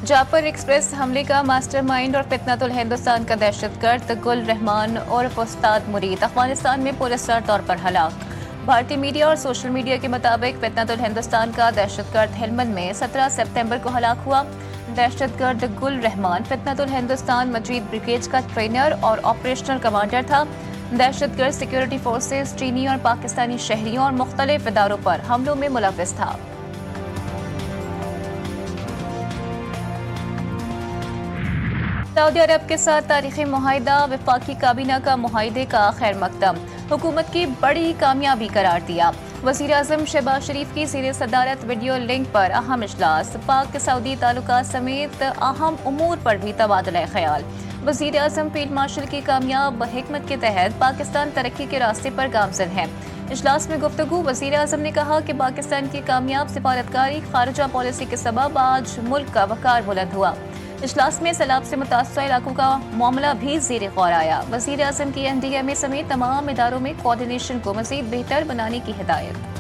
Jafar express हमले का mastermind और फितनतुल हिंदुस्तान का दहशतगर्द गुल रहमान और उस्ताद मुरीद अफगानिस्तान में पुरस्कार तौर पर हलाक। भारतीय मीडिया और सोशल मीडिया के मुताबिक फितनतुल हिंदुस्तान का दहशतगर्द हेलमंद में 17 सितंबर को हलाक हुआ। दहशतगर्द गुल रहमान फितनतुल हिंदुस्तान मजीद ब्रिगेड का ट्रेनर और ऑपरेशनल कमांडर था। दहशतगर्द सिक्योरिटी फोर्सेस चीनी और पाकिस्तानी शहरियों और मुख्तलिफ इदारों पर हमलों में मुलव्विस था। सऊदी अरब के साथ तारीखी मुआहिदा, वफाकी काबीना का मुआहिदे का खैर मकदम, हुकूमत की बड़ी कामयाबी करार दिया। वज़ीर आज़म शहबाज शरीफ की ज़ीर सदारत वीडियो लिंक पर अहम इजलास, पाक सऊदी ताल्लुकात समेत अहम उमूर पर भी तबादला ख्याल। वज़ीर आज़म फील्ड मार्शल की कामयाब हिकमत के तहत पाकिस्तान तरक्की के रास्ते पर गामजन है। इजलास में गुफ्तगू वज़ीर आज़म ने कहा कि पाकिस्तान की कामयाब सिफारतकारी खारजा पॉलिसी के सबब आज मुल्क का वकार बुलंद हुआ। इजलास में सैलाब से मुतासर इलाकों का मामला भी ज़ेर गौर आया। वज़ीर आज़म की NDMA समेत तमाम इदारों में कोऑर्डिनेशन को मज़ीद बेहतर बनाने की हिदायत।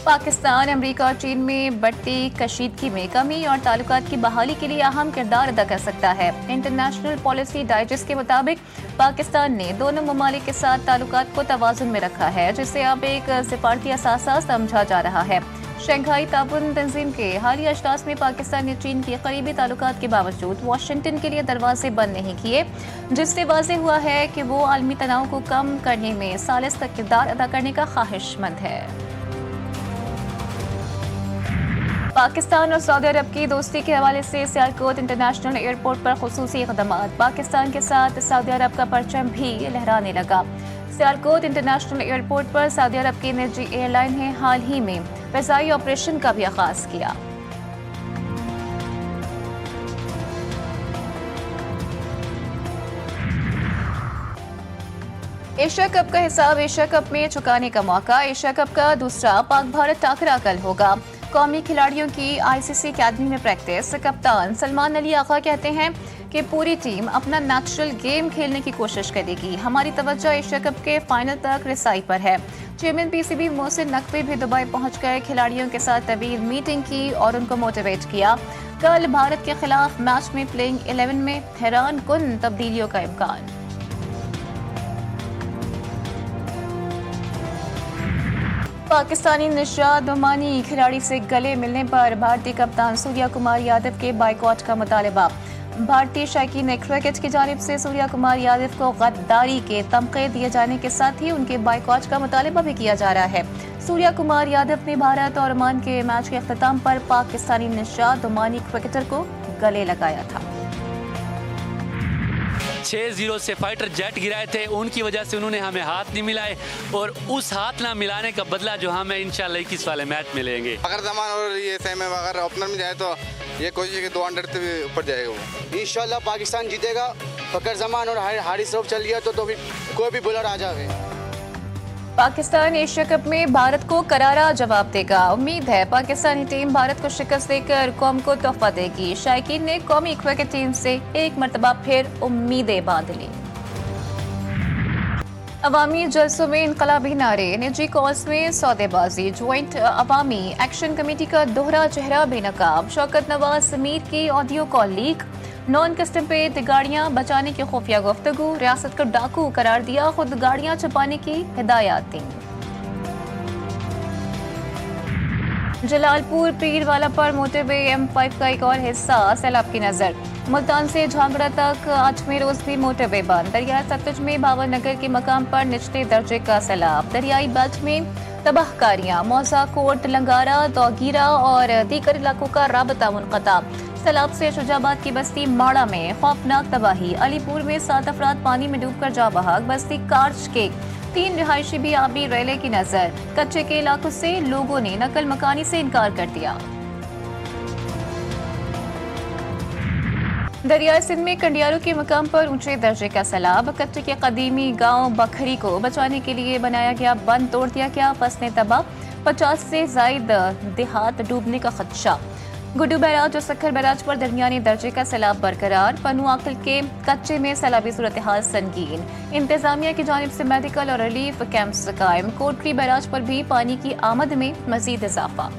पाकिस्तान, अमेरिका और चीन में बढ़ती कशीदगी में कमी और ताल्लुकात की बहाली के लिए अहम किरदार अदा कर सकता है। इंटरनेशनल पॉलिसी डाइजेस्ट के मुताबिक पाकिस्तान ने दोनों ममालिक के साथ ताल्लुकात को तवाज़ुन में रखा है, जिसे अब एक सिफारती असासा समझा जा रहा है। शंघाई ताउन तंजीम के हालिया इजलास में पाकिस्तान ने चीन के करीबी ताल्लुकात के बावजूद वाशिंगटन के लिए दरवाजे बंद नहीं किए, जिससे वाज़ेह हुआ है कि वो आलमी तनाव को कम करने में सालिस का किरदार अदा करने का ख्वाहिशमंद है। पाकिस्तान और सऊदी अरब की दोस्ती के हवाले से सियालकोट इंटरनेशनल एयरपोर्ट पर खुसूसी इक़दामात, पाकिस्तान के साथ सऊदी अरब का परचम भी लहराने लगा। सियालकोट इंटरनेशनल एयरपोर्ट पर सऊदी अरब की निजी एयरलाइन ने हाल ही में फ़िज़ाई ऑपरेशन का भी आगाज़ किया। एशिया कप का हिसाब एशिया कप में चुकाने का मौका। एशिया कप का दूसरा पाक भारत टाकरा कल होगा। कौमी खिलाड़ियों की ICC अकेडमी में प्रैक्टिस। कप्तान सलमान अली आगा कहते हैं कि पूरी टीम अपना नेचुरल गेम खेलने की कोशिश करेगी। हमारी तवज्जो एशिया कप के फाइनल तक रिसाई पर है। चेयरमैन PCB मोहसिन नकवी भी दुबई पहुंच गए, खिलाड़ियों के साथ तवील मीटिंग की और उनको मोटिवेट किया। कल भारत के खिलाफ मैच में प्लेइंग 11 में हैरान कुन तब्दीलियों का इम्कान। पाकिस्तानी निशाद ओमानी खिलाड़ी से गले मिलने पर भारतीय कप्तान सूर्या कुमार यादव के बाइकआउट का मुतालबा। भारतीय शायकीन क्रिकेट की जानिब से सूर्या कुमार यादव को गद्दारी के तमगे दिए जाने के साथ ही उनके बाइकआउट का मुतालबा भी किया जा रहा है। सूर्या कुमार यादव ने भारत और ओमान के मैच के अख्ताम पर पाकिस्तानी निशाद ओमानी क्रिकेटर को गले लगाया था। 6-0 से फाइटर जेट गिराए थे, उनकी वजह से उन्होंने हमें हाथ नहीं मिलाए और उस हाथ ना मिलाने का बदला जो हमें इंशाल्लाह 21 वाले मैच मिलेंगे। अगर जमान और ये सेम है, अगर ओपनर में जाए तो ये कोशिश है कि 200 से भी ऊपर जाएगा वो। इंशाल्लाह पाकिस्तान जीतेगा। फकर जमान और हारिस रऊफ चल गया तो फिर कोई भी बॉलर आ जाए। पाकिस्तान एशिया कप में भारत को करारा जवाब देगा। उम्मीद है पाकिस्तानी टीम भारत को शिकस्त देकर कौम को तोहफा देगी। शायकीन ने कौमी क्रिकेट टीम से एक मरतबा फिर उम्मीदें बांध ली। अवामी जलसों में इनकलाबी नारे, निजी कॉल्स में सौदेबाजी, ज्वाइंट अवामी एक्शन कमेटी का दोहरा चेहरा बेनकाब। शौकत नवाज मीर की audio call leak. Non custom paid गाड़ियां बचाने की खुफिया गुफ्तगू, रियासत को डाकू करार दिया, खुद गाड़ियां छुपाने की हिदायत दी। जलालपुर पीरवाला पर मोटरवे M5 का एक और हिस्सा सैलाब की नजर। मुल्तान से झांगड़ा तक 8वें रोज भी मोटरवे बंद। दरियाई सतलुज में बाबर नगर के मकाम पर निचले दर्जे का सैलाब। दरियाई बेल्ट में तबाहकारियां, मौसा कोट, लंगारा, दौगीरा और दीगर इलाकों का राबता मुनक़ता। सैलाब से शुजाबाद की बस्ती माड़ा में खौफनाक तबाही। अलीपुर में 7 अफराद पानी में डूबकर जा बहक। बस्ती कार्च के 3 रिहायशी भी आबी रेले की नजर। कच्चे के इलाकों से लोगों ने नकल मकानी से इनकार कर दिया। दरियाई सिंध में कंडियारों के मकाम पर ऊंचे दर्जे का सैलाब। कच्चे के कदीमी गांव बखरी को बचाने के लिए बनाया गया बंद तोड़ दिया गया। फसलें तबाह, 50 से ज्यादा देहात डूबने का खदशा। गुड्डू बैराज और सक्खर बैराज पर दरमियानी दर्जे का सैलाब बरकरार। पन्नू आकल के कच्चे में सैलाबी सूरत हाल संगीन। इंतजामिया की जानिब से मेडिकल और रिलीफ कैंप्स कायम। कोटरी बैराज पर भी पानी की आमद में मजीद इजाफा।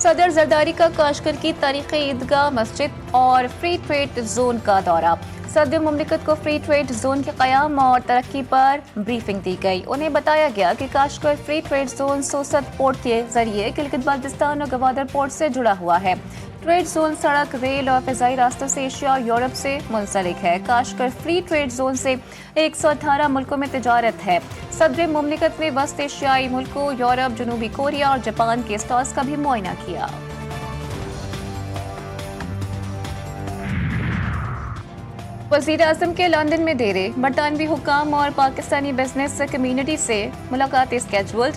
सदर जरदारी का काशगर की तारीखी ईदगाह मस्जिद और फ्री ट्रेड जोन का दौरा। सदर मुमलिकत को फ्री ट्रेड जोन के क़याम और तरक्की पर ब्रीफिंग दी गई। उन्हें बताया गया कि Kashgar free trade zone Sost port के जरिए गिलगित बाल्टिस्तान और गवादर पोर्ट से जुड़ा हुआ है। ट्रेड जोन सड़क, रेल और फिजाई रास्तों से एशिया और यूरोप से मुंसलिक है। काशगर फ्री ट्रेड जोन से 118 मुल्कों में तिजारत है। सदर मुमलिकत ने वस्त एशियाई मुल्कों, यूरोप, जनूबी कोरिया और जापान के स्टॉल्स का भी मुआयना किया। वज़ीर आज़म के लंदन में डेरे। बरतानवी हुकाम और पाकिस्तानी बिजनेस कम्युनिटी से मुलाकात स्केड्यूल्ड।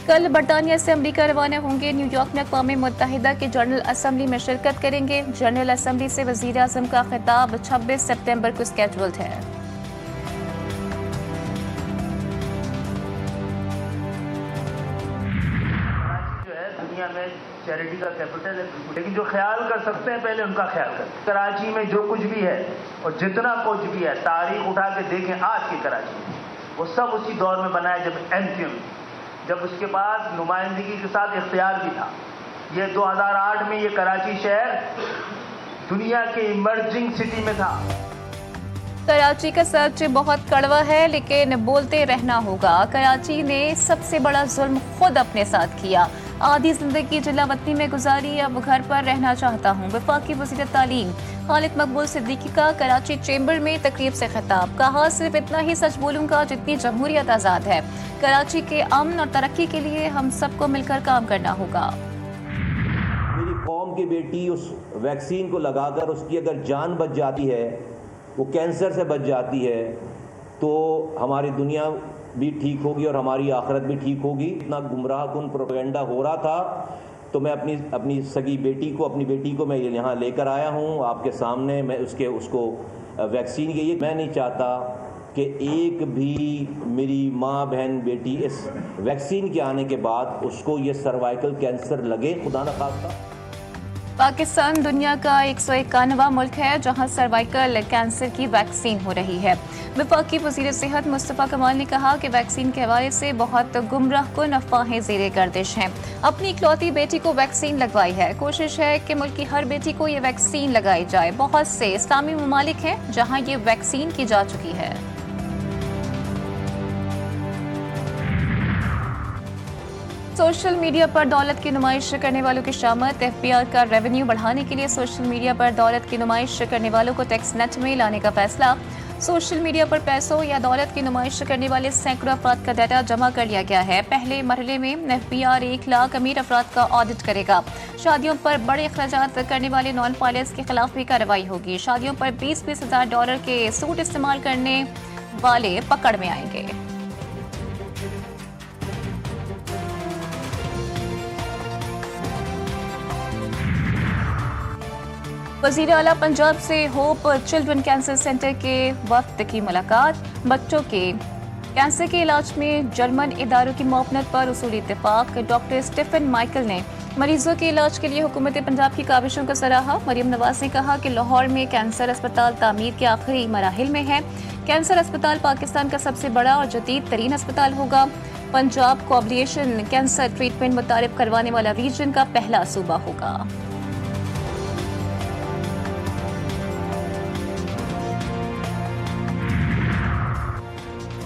कल बरतानिया से अमरीका रवाना होंगे। न्यूयॉर्क में अक़वाम मुत्तहिदा के जनरल असम्बली में शिरकत करेंगे। जनरल असम्बली से वज़ीर आज़म का खिताब 26 सितंबर को स्केड्यूल्ड है। जो है दुनिया में चैरिटी का कैपिटल है, लेकिन जो ख्याल कर सकते हैं पहले उनका ख्याल करें। कराची में जो कुछ भी है और जितना कुछ भी है, तारीख उठा के देखें आज की कराची में, वो सब उसी दौर में बना है जब एमक्यूएम, जब उसके पास नुमाइंदगी के साथ इख्तियार भी था। ये 2008 में ये कराची शहर दुनिया के इमर्जिंग सिटी में था। कराची का सच बहुत कड़वा है, लेकिन बोलते रहना होगा। कराची ने सबसे बड़ा जुल्म खुद अपने साथ किया। आधी जिंदगी जिलावतनी में गुजारी, अब घर पर रहना चाहता हूँ। वफाकी वज़ीर तालीम खालिद मकबूल सिद्दीकी का कराची चेंबर में तकरीब से खिताब। कहा, सिर्फ इतना ही सच बोलूँगा जितनी जमहूरियत आज़ाद है। कराची के अमन और तरक्की के लिए हम सबको मिलकर काम करना होगा। मेरी कौम की बेटी उस वैक्सीन को लगाकर उसकी अगर जान बच जाती है, वो कैंसर से बच जाती है, तो हमारी दुनिया भी ठीक होगी और हमारी आखिरत भी ठीक होगी। इतना गुमराह कुन प्रोपेगेंडा हो रहा था, तो मैं अपनी सगी बेटी को, अपनी बेटी को मैं यहाँ लेकर आया हूँ आपके सामने। मैं उसको वैक्सीन की, मैं नहीं चाहता कि एक भी मेरी माँ, बहन, बेटी इस वैक्सीन के आने के बाद उसको ये सर्वाइकल कैंसर लगे, खुदा न खास्ता। पाकिस्तान दुनिया का 191वां मुल्क है जहां सर्वाइकल कैंसर की वैक्सीन हो रही है। वफाकी वज़ीर सेहत मुस्तफ़ा कमाल ने कहा कि वैक्सीन के हवाले से बहुत गुमराहकुन अफवाहें ज़ेरे गर्दिश हैं। अपनी इकलौती बेटी को वैक्सीन लगवाई है। कोशिश है कि मुल्क की हर बेटी को ये वैक्सीन लगाई जाए। बहुत से इस्लामी ममालिक हैं जहाँ ये वैक्सीन की जा चुकी है। सोशल मीडिया पर दौलत की नुमाइश करने वालों की शामत। एफबीआर का रेवेन्यू बढ़ाने के लिए सोशल मीडिया पर दौलत की नुमाइश करने वालों को टैक्स नेट में लाने का फैसला। सोशल मीडिया पर पैसों या दौलत की नुमाइश करने वाले सैकड़ों अफराद का डाटा जमा कर लिया गया है। पहले मरहले में एफबीआर 1 लाख अमीर अफराद का ऑडिट करेगा। शादियों पर बड़े अखराजात करने वाले नॉन पायलट्स के खिलाफ भी कार्रवाई होगी। शादियों पर 20-20 हज़ार डॉलर के सूट इस्तेमाल करने वाले पकड़ में आएंगे। वज़ीर आला पंजाब से होप चिल्ड्रन कैंसर सेंटर के वफ्द की मुलाकात। बच्चों के कैंसर के इलाज में जर्मन इदारों की मुआवनत पर उसूली इत्तेफाक। डॉक्टर स्टीफन माइकल ने मरीजों के इलाज के लिए हुकूमत पंजाब की काविशों को सराहा। मरियम नवाज ने कहा कि लाहौर में कैंसर अस्पताल तामीर के आखिरी मराहिल में है। कैंसर अस्पताल पाकिस्तान का सबसे बड़ा और जदीद तरीन अस्पताल होगा। पंजाब कोऑपरेशन कैंसर ट्रीटमेंट मुतारिफ करवाने वाला रीजन का पहला सूबा होगा।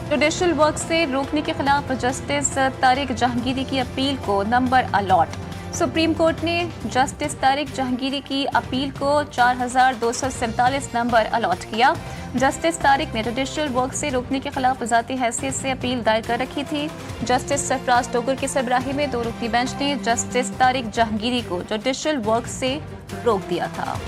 जुडिशल वर्क से रोकने के खिलाफ जस्टिस तारिक जहांगीरी की अपील को नंबर अलॉट। सुप्रीम कोर्ट ने जस्टिस तारिक जहांगीरी की अपील को 4247 नंबर अलॉट किया। जस्टिस तारिक ने जुडिशल वर्क से रोकने के खिलाफ ज़ाती हैसियत से अपील दायर कर रखी थी। जस्टिस सरफराज टोकर की सरबराही में 2 रुकनी बेंच ने जस्टिस तारिक जहांगीरी को जुडिशल वर्क से रोक दिया था।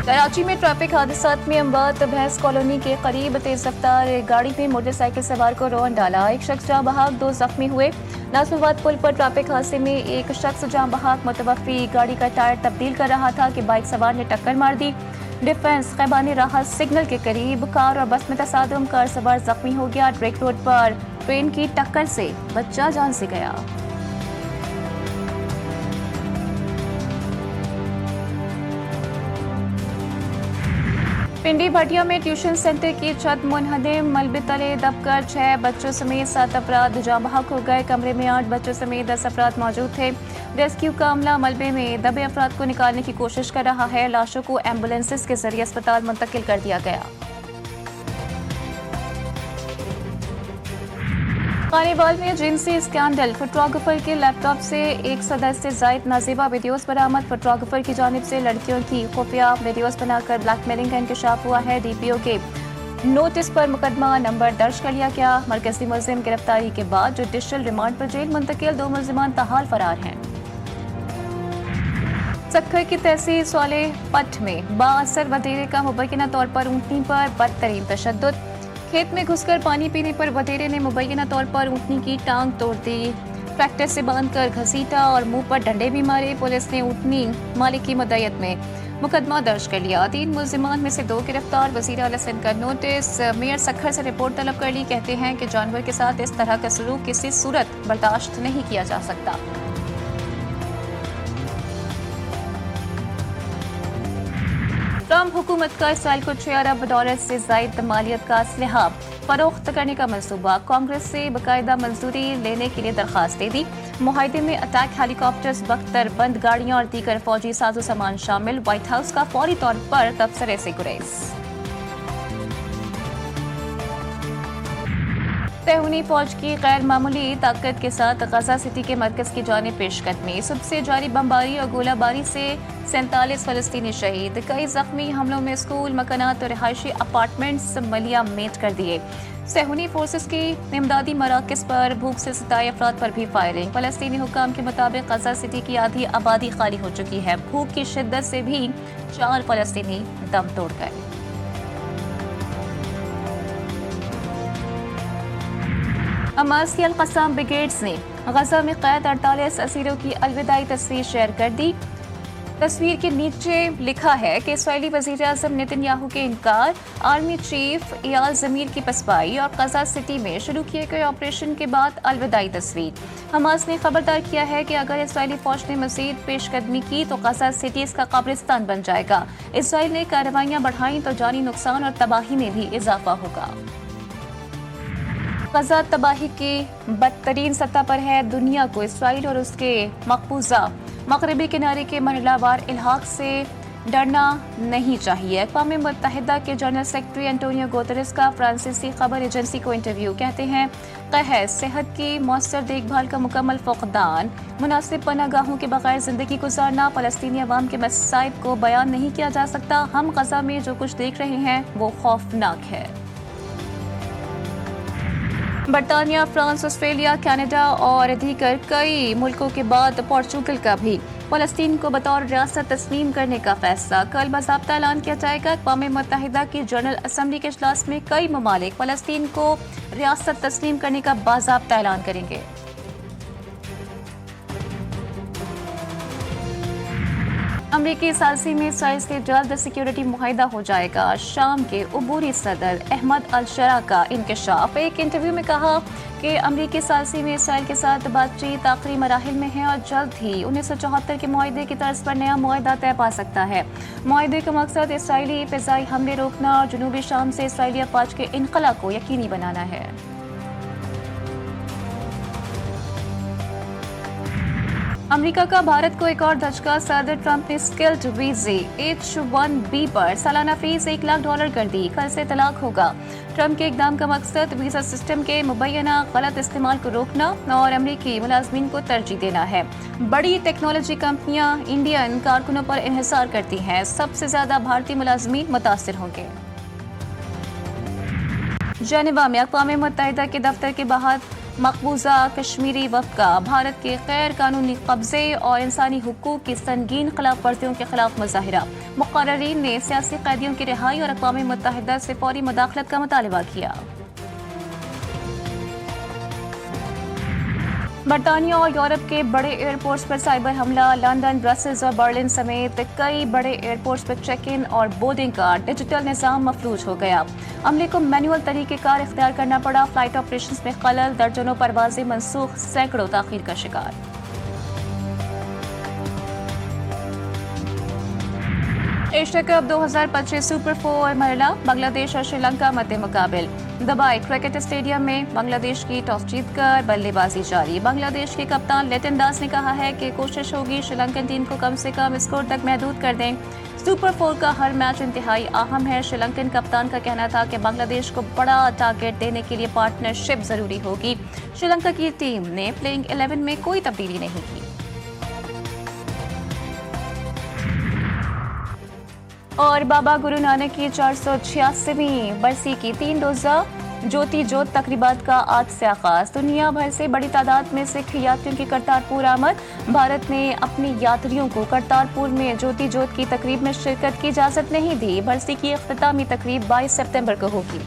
कराची में ट्रैफिक हादसात में अमवात। भैंस कॉलोनी के करीब तेज रफ्तार गाड़ी में मोटरसाइकिल सवार को रौंद डाला। एक शख्स जाँ बहाक, 2 जख्मी हुए। नाज़िमाबाद पुल पर ट्रैफिक हादसे में एक शख्स जाँ बहाक मुतवफ़ी गाड़ी का टायर तब्दील कर रहा था कि बाइक सवार ने टक्कर मार दी। डिफेंस खैबानी राहत सिग्नल के करीब कार और बस में तसादम, कार सवार जख्मी हो गया। ड्रेक रोड पर ट्रेन की टक्कर से बच्चा जान से गया। पिंडी भटिया में ट्यूशन सेंटर की छत मुनहदम, मलबे तले दबकर 6 बच्चों समेत 7 अफराद जाँ बहक हो गए। कमरे में 8 बच्चों समेत 10 अफराद मौजूद थे। रेस्क्यू का अमला मलबे में दबे अफराद को निकालने की कोशिश कर रहा है। लाशों को एम्बुलेंसेस के जरिए अस्पताल मुंतकिल कर दिया गया। खानेवाल में जिनसी स्कैंडल, फोटोग्राफर के लैपटॉप से 110 से जायद नाजेबा वीडियोस बरामद। फोटोग्राफर की जानिब से लड़कियों की खुफिया वीडियोस बनाकर ब्लैकमेलिंग का इंकशाफ हुआ है। डीपीओ के नोटिस पर मुकदमा नंबर दर्ज कर लिया गया। मरकजी मुलजिम गिरफ्तारी के बाद जुडिशल रिमांड पर जेल मुंतकिल। 2 मुलजिमान ताहाल फरार हैं। सक्खर की तहसील स्वाले पट में बाअसर वधेरे का मुबैना तौर पर ऊँटनी पर बदतरीन तशद्दुद। खेत में घुसकर पानी पीने पर वधेरे ने मुबैना तौर पर ऊँटनी की टांग तोड़ दी। ट्रैक्टर से बांधकर घसीटा और मुंह पर डंडे भी मारे। पुलिस ने ऊँटनी मालिक की मदयत में मुकदमा दर्ज कर लिया। 3 मुलजिमान में से 2 गिरफ्तार। वज़ीर आला सिंध का नोटिस। मेयर सक्खर से रिपोर्ट तलब कर ली। कहते हैं कि जानवर के साथ इस तरह का सलूक किसी सूरत बर्दाश्त नहीं किया जा सकता। ट्रम्प हुकूमत का इसराइल को $6 अरब से जायद मालियत का असलहा फरोख्त करने का मंसूबा। कांग्रेस से बाकायदा मंजूरी लेने के लिए दरखास्त दे दी। मुआहदे में अटैक हेलीकॉप्टर्स, बख्तर बंद गाड़ियां और दीगर फौजी साजो सामान शामिल। व्हाइट हाउस का फौरी तौर पर तबसरे से गुरेज। तहूनी फौज की गैर मामूली ताकत के साथ गजा सिटी के मरकज की जानिब पेशकदमी। सुबह से जारी बमबारी और गोलाबारी से 47 फलस्तीनी शहीद। कई जख्मी। हमलों में स्कूल, मकानात और रिहायशी अपार्टमेंट्स मलिया मेट कर दिए। सहूनी फोर्सेस की इमदादी मराकज पर भूख से सताए अफराद पर भी फायरिंग। फलस्तीनी हुकाम के मुताबिक गजा सिटी की आधी आबादी खाली हो चुकी है। भूख की शिद्दत से भी 4 फलस्तीनी दम तोड़ गए। हमास की अल-क़स्साम ब्रिगेड्स ने गजा में कैद 48 असीरों की अलविदाई तस्वीर शेयर कर दी। तस्वीर के नीचे लिखा है कि इस्राईली वज़ीर आज़म नेतन्याहू के इनकार, आर्मी चीफ इयाल ज़मीर की पसपाई और गजा सिटी में शुरू किए गए ऑपरेशन के बाद अलविदाई तस्वीर। हमास ने खबरदार किया है कि अगर इस्राईली फौज ने मज़ीद पेशकदमी की तो गजा सिटी इसका कब्रिस्तान बन जाएगा। इसराइल ने कार्रवाइयाँ बढ़ाई तो जानी नुकसान और तबाही में भी इजाफा होगा। गजा तबाही की बदतरीन सतह पर है। दुनिया को इसराइल और उसके मकबूजा मगरबी किनारे के मरहलावार इल्हाक से डरना नहीं चाहिए। अक़वाम मुत्तहिदा के जनरल सेक्रेटरी एंटोनियो गुतेरेस का फ्रांसीसी खबर एजेंसी को इंटरव्यू। कहते हैं कहर, सेहत की मौसर देखभाल का मुकम्मल फुक़दान, मुनासिब पनागाहों के बगैर ज़िंदगी गुजारना फ़लस्तीनी अवाम के मसाइब को बयान नहीं किया जा सकता। हम गजा में जो कुछ देख रहे हैं वो खौफनाक है। बरतानिया, फ्रांस, ऑस्ट्रेलिया, कनाडा और दीगर कई मुल्कों के बाद पोर्चुगल का भी फ़लस्तीन को बतौर रियासत तस्लीम करने का फैसला। कल बाज़ाब्ता ऐलान किया जाएगा। अक़वाम मुत्तहिदा की जनरल असम्बली के इजलास में कई ममालिक फ़लस्तीन को रियासत तस्लीम करने का बाज़ाब्ता ऐलान करेंगे। अमरीकी सालसी में इसराइल से जल्द सिक्योरिटी मुआहिदा हो जाएगा। शाम के उबूरी सदर अहमद अल-शरा का इंकशाफ। एक इंटरव्यू में कहा कि अमरीकी सालसी में इसराइल के साथ बातचीत आखिरी मराहिल में है और जल्द ही 1974 के मुआहिदे की तर्ज पर नया मुआहिदा तय पा सकता है। मुआहिदे का मकसद इसराइली फ़िज़ाई हमले रोकना और जनूबी शाम से इसराइली अफवाज के इनकला को यकीनी बनाना है। अमेरिका का भारत को एक और धचका। सदर ट्रंप ने स्किल्ड वीजे H-1B पर सालाना फीस $1 लाख कर दी। कल से तलाक होगा। ट्रंप के इकदाम का मकसद वीजा सिस्टम के मुबैना गलत इस्तेमाल को रोकना और अमरीकी मुलाजमीन को तरजीह देना है। बड़ी टेक्नोलॉजी कंपनियां इंडियन कारकुनों पर इन्हिसार करती हैं। सबसे ज्यादा भारतीय मुलाजमीन मुतासिर होंगे। जेनेवा में अक़वाम मुत्तहिदा के दफ्तर के बाहर मकबूजा कश्मीरी वफ़द का भारत के गैर कानूनी कब्जे और इंसानी हुकूक की संगीन खिलाफ वर्जियों के खिलाफ मुजाहिरा। मुक़र्रीन ने सियासी कैदियों की रिहाई और अक़वाम मुत्तहिदा से फौरी मुदाखलत का मुतालबा किया। बरतानिया और यूरोप के बड़े एयरपोर्ट्स पर साइबर हमला। लंदन, ब्रसेल्स और बर्लिन समेत कई बड़े एयरपोर्ट्स पर चेक इन और बोर्डिंग का डिजिटल निज़ाम मफलूज हो गया। अमले को मैनुअल तरीक़ेकार इख्तियार करना पड़ा। फ्लाइट ऑपरेशंस में खलल, दर्जनों परवाजें मनसूख, सैकड़ों ताख़ीर का शिकार। एशिया कप 2025 सुपर 4 मरला। बांग्लादेश और श्रीलंका मद्दे मुकाबिल। दुबई क्रिकेट स्टेडियम में बांग्लादेश की टॉस जीतकर बल्लेबाजी जारी। बांग्लादेश के कप्तान लिटन दास ने कहा है कि कोशिश होगी श्रीलंकन टीम को कम से कम स्कोर तक महदूद कर दें। सुपर 4 का हर मैच इंतहाई अहम है। श्रीलंकन कप्तान का कहना था कि बांग्लादेश को बड़ा टारगेट देने के लिए पार्टनरशिप जरूरी होगी। श्रीलंका की टीम ने प्लेइंग 11 में कोई तब्दीली नहीं की। और बाबा गुरु नानक की 486वीं बरसी की 3 रोज़ा ज्योति जोत तकरीबात का आज से आगाज। दुनिया भर से बड़ी तादाद में सिख यात्रियों की करतारपुर आमद। भारत ने अपने यात्रियों को करतारपुर में ज्योति जोत की तकरीब में शिरकत की इजाज़त नहीं दी। बरसी की इख्तितामी तकरीब 22 सितंबर को होगी।